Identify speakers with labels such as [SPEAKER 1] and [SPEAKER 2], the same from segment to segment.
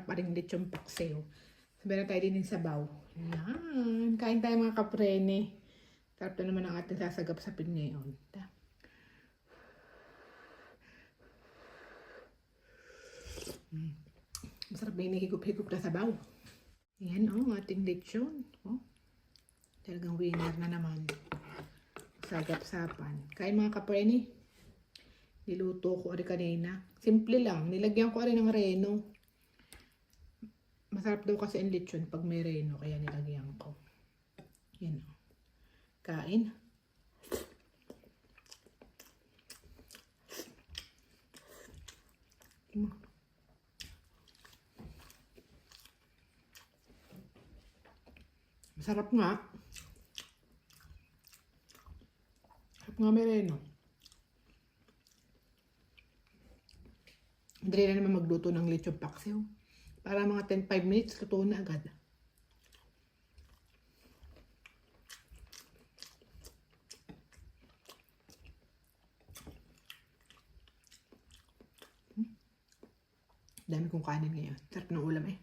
[SPEAKER 1] Masarap pa rin lechon paksiw. Meron tayo din yung sabaw. Yan. Kain tayo mga kaprene. Sarap na naman ang ating sasagap-sapin ngayon. Masarap na hinihigop-higop na sabaw. Yan ating lechon. Talagang winner na naman. Sagap-sapan. Kain mga kaprene. Niluto ko rin kanina. Simple lang. Nilagyan ko rin ng reno. Masarap daw kasi ang lechon pag may reno. Kaya nilagyan ko. Yan Kain. Masarap nga. Sarap nga may reno. Madali na naman magluto ng lechon paksiw. Para mga 10-5 minutes, luto na agad. Dami kong kanin ngayon. Sarap ng ulam eh.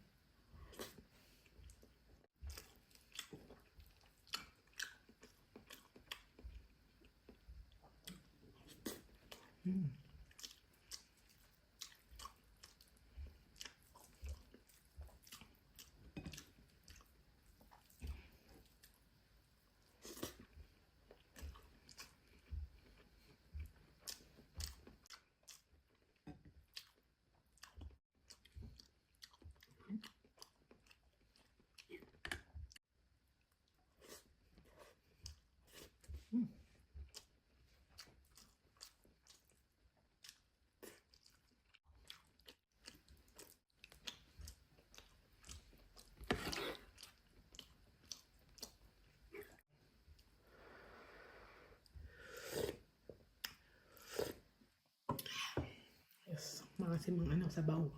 [SPEAKER 1] Yes, mga sabaw.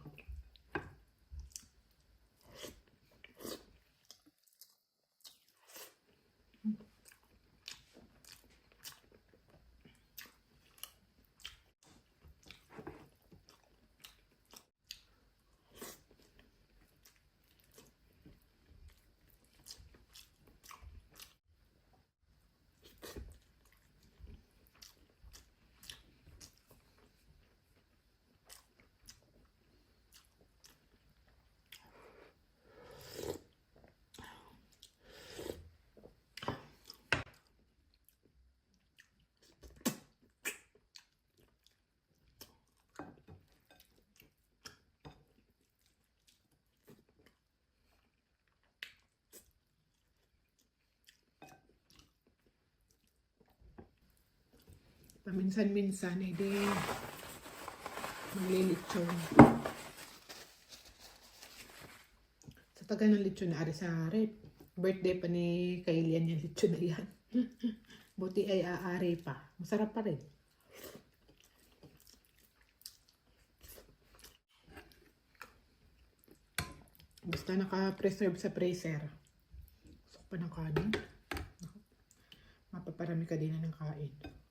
[SPEAKER 1] Paminsan-minsan eh di maglilitsyon. Sa tagal ng litsyon na ari sa rep. Birthday pa ni Kailian yung litsyon na yan. Buti ay aari pa. Masarap pa rin. Basta naka-preserve sa freezer. Gusto pa ng kanin. Mapaparami ka din na ng kain.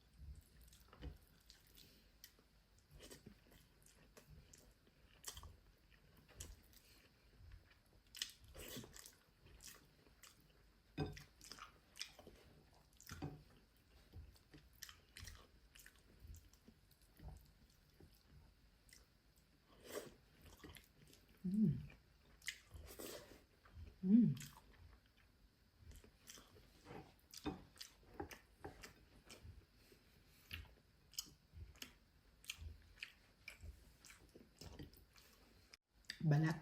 [SPEAKER 1] Balat.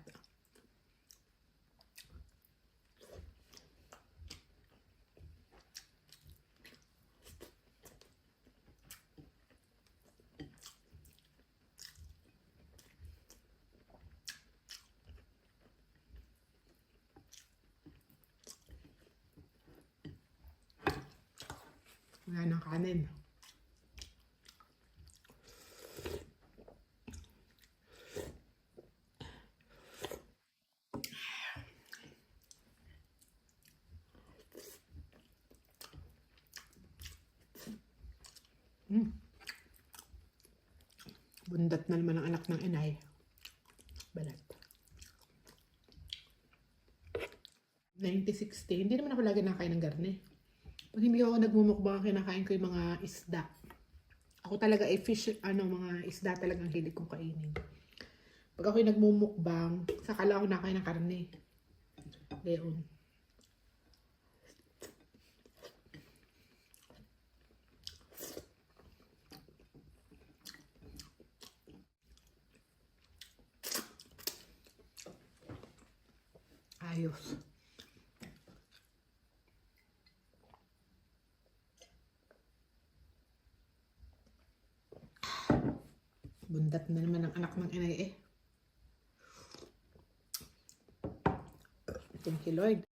[SPEAKER 1] Wala ng kanin. Bundat na naman ang anak ng inay. Balat. 90-60. Hindi naman ako lagi nakain ng garne. Pag hindi ako nagmumukbang, kinakain ko yung mga isda. Ako talaga ay fish, mga isda talagang hilig kong kainin. Pag ako'y nagmumukbang, saka lang ako nakain ng karne. Leon. Ayos. Bundat na naman ang anak ng inay eh. Thank you, Lord.